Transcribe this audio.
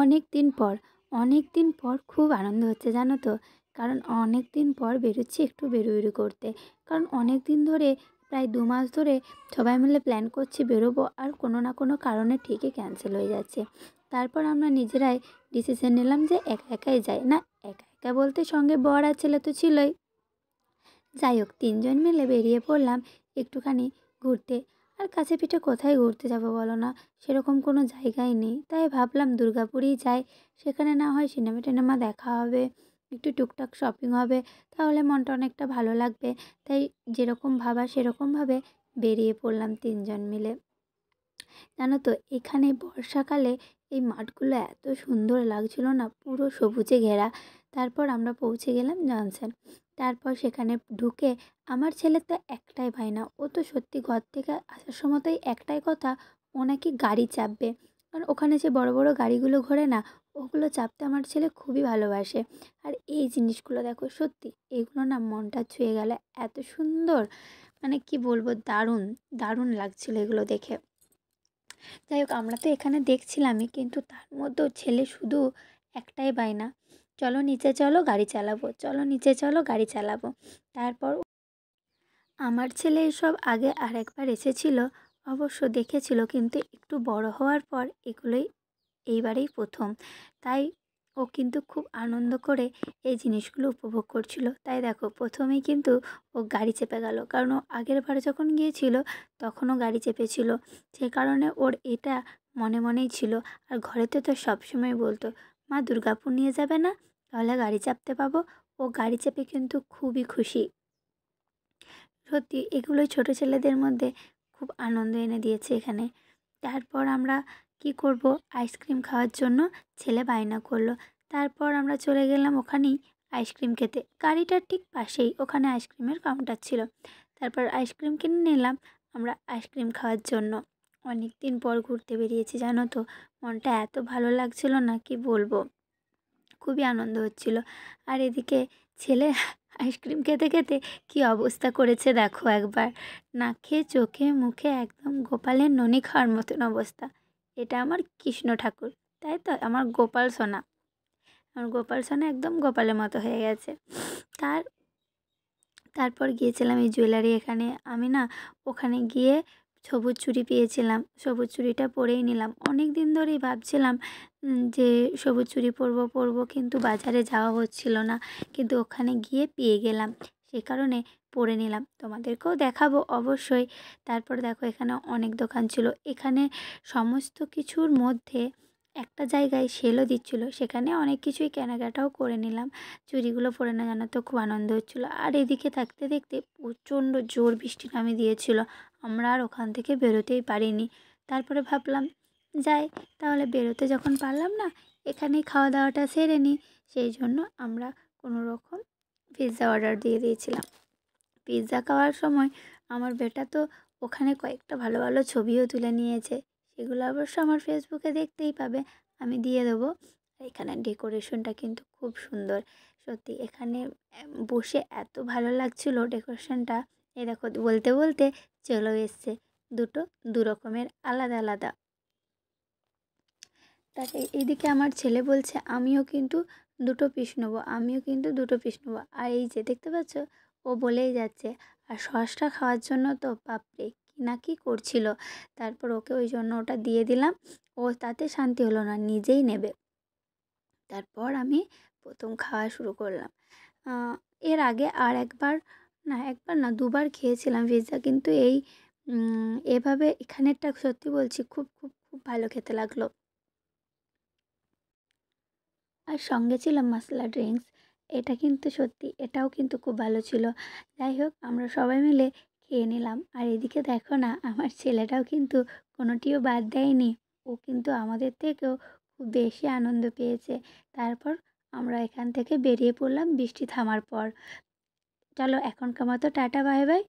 অনেক দিন পর খুব আনন্দ হচ্ছে জানো তো। কারণ অনেক দিন পর বেরোচ্ছি একটু বেরোবেরো করতে। কারণ অনেক দিন ধরে, প্রায় 2 মাস ধরে সবাই মিলে প্ল্যান করছি বেরোবো, আর কোনো না কোনো কারণে ঠিকই ক্যান্সেল হয়ে যাচ্ছে। তারপর আমরা নিজেরাই ডিসিশন নিলাম যে একা একাই যাই। না, একা একা বলতে সঙ্গে বর আর ছেলে তো ছিলই। যাই হোক, 3জন মিলে বেরিয়ে পড়লাম একটুখানি ঘুরতে। আর কাছে পিঠে কোথায় ঘুরতে যাব বলো না, সেরকম কোনো জায়গাই নেই। তাই ভাবলাম দুর্গাপুরেই যাই, সেখানে না হয় সিনেমা টিনেমা দেখা হবে, একটু টুকটাক শপিং হবে, তাহলে মনটা অনেকটা ভালো লাগবে। তাই যেরকম ভাবা সেরকমভাবে বেরিয়ে পড়লাম 3জন মিলে। জানো তো, এখানে বর্ষাকালে এই মাঠগুলো এত সুন্দর লাগছিল না, পুরো সবুজে ঘেরা। তারপর আমরা পৌঁছে গেলাম জনসন। তারপর সেখানে ঢুকে আমার ছেলের তো একটাই বায়না, ও তো সত্যি ঘর থেকে আসার সময়তেই একটাই কথা, ও নাকি গাড়ি চাপবে। কারণ ওখানে যে বড় বড় গাড়িগুলো ঘোরে না, ওগুলো চাপতে আমার ছেলে খুবই ভালোবাসে। আর এই জিনিসগুলো দেখো, সত্যি এগুলো না মনটা ছুঁয়ে গেল, এত সুন্দর, মানে কি বলবো, দারুণ দারুণ লাগছিল এগুলো দেখে। যাই হোক, আমরা তো এখানে দেখছিলামই, কিন্তু তার মধ্যেও ছেলে শুধু একটাই বায়না, চলো নিচে চলো গাড়ি চালাবো, চলো নিচে চলো গাড়ি চালাবো। তারপর আমার ছেলে এসব আগে আরেকবার এসেছিল, অবশ্য দেখেছিল, কিন্তু একটু বড় হওয়ার পর এগুলোই এইবারেই প্রথম। তাই ও কিন্তু খুব আনন্দ করে এই জিনিসগুলো উপভোগ করছিল। তাই দেখো, প্রথমেই কিন্তু ও গাড়ি চেপে গেল, কারণ ও আগের বার যখন গিয়েছিল তখনও গাড়ি চেপেছিল। সে কারণে ওর এটা মনে মনেই ছিল। আর ঘরেতে তো সবসময় বলতো, মা দুর্গাপুর নিয়ে যাবে না, তাহলে গাড়ি চাপতে পাবো। ও গাড়ি চেপে কিন্তু খুবই খুশি। সত্যি এগুলোই ছোট ছেলেদের মধ্যে খুব আনন্দ এনে দিয়েছে এখানে। তারপর আমরা কি করব, আইসক্রিম খাওয়ার জন্য ছেলে বায়না করলো। তারপর আমরা চলে গেলাম ওখানেই আইসক্রিম খেতে, গাড়িটার ঠিক পাশেই ওখানে আইসক্রিমের কাউন্টার ছিল। তারপর আইসক্রিম কিনে নিলাম আমরা আইসক্রিম খাওয়ার জন্য। অনেক দিন পর ঘুরতে বেরিয়েছি জানো তো, মনটা এত ভালো লাগছিল না, কি বলবো, খুবই আনন্দ হচ্ছিল। আর এদিকে ছেলে আইসক্রিম খেতে খেতে কী অবস্থা করেছে দেখো একবার, নাকে চোখে মুখে একদম গোপালের ননি খাওয়ার মতন অবস্থা। এটা আমার কৃষ্ণ ঠাকুর, তাই তো, আমার গোপাল সোনা, আমার গোপাল সোনা একদম গোপালের মতো হয়ে গেছে। তার তারপর গিয়েছিলাম এই জুয়েলারি এখানে। আমি না ওখানে গিয়ে সবুজ চুড়ি পেয়েছিলাম, সবুজ চুড়িটা পরেই নিলাম। অনেক দিন ধরেই ভাবছিলাম যে সবুজ চুড়ি পরবো পরবো, কিন্তু বাজারে যাওয়া হচ্ছিল না, কিন্তু ওখানে গিয়ে পেয়ে গেলাম, সে কারণে পরে নিলাম, তোমাদেরকেও দেখাবো অবশ্যই। তারপর দেখো, এখানে অনেক দোকান ছিল, এখানে সমস্ত কিছুর মধ্যে একটা জায়গায় সেলও দিচ্ছিলো, সেখানে অনেক কিছুই কেনাকাটাও করে নিলাম। চুড়িগুলো পরে না জানো তো খুব আনন্দ হচ্ছিলো। আর এদিকে থাকতে দেখতে প্রচণ্ড জোর বৃষ্টি নামে দিয়েছিল, আমরা আর ওখান থেকে বেরোতেই পারিনি। তারপরে ভাবলাম যাই, তাহলে বেরোতে যখন পারলাম না, এখানেই খাওয়া দাওয়াটা সেরে নিই। সেই জন্য আমরা কোনো রকম পিৎজা অর্ডার দিয়ে দিয়েছিলাম। পিৎজা খাওয়ার সময় আমার বেটা তো ওখানে কয়েকটা ভালো ভালো ছবিও তুলে নিয়েছে, সেগুলো অবশ্য আমার ফেসবুকে দেখতেই পাবে, আমি দিয়ে দেবো। এখানে ডেকোরেশনটা কিন্তু খুব সুন্দর, সত্যি এখানে বসে এত ভালো লাগছিল ডেকোরেশনটা। এই দেখো, বলতে বলতে চলেও এসছে দুটো দু রকমের আলাদা আলাদা। তার এইদিকে আমার ছেলে বলছে আমিও কিন্তু দুটো পিস নেবো, আমিও কিন্তু দুটো পিস নেবো। আর এই যে দেখতে পাচ্ছ, ও বলেই যাচ্ছে। আর সসটা খাওয়ার জন্য তো বাপরে কি না কি করছিল। তারপর ওকে ওই জন্য ওটা দিয়ে দিলাম, ও তাতে শান্তি হলো না, নিজেই নেবে। তারপর আমি প্রথম খাওয়া শুরু করলাম। এর আগে আর একবার, না একবার না, দুবার খেয়েছিলাম পিৎজা, কিন্তু এভাবে এখানেরটা সত্যি বলছি খুব খুব খুব ভালো খেতে লাগলো। আর সঙ্গে ছিল মশলা ড্রিঙ্কস, এটা কিন্তু সত্যি, এটাও কিন্তু খুব ভালো ছিল। যাই হোক, আমরা সবাই মিলে খেয়ে নিলাম। আর এদিকে দেখো না, আমার ছেলেটাও কিন্তু কোনোটিও বাদ দেয়নি, ও কিন্তু আমাদের থেকেও খুব বেশি আনন্দ পেয়েছে। তারপর আমরা এখান থেকে বেরিয়ে পড়লাম বৃষ্টি থামার পর। চলো এখনকার মতো টাটা বাই বাই।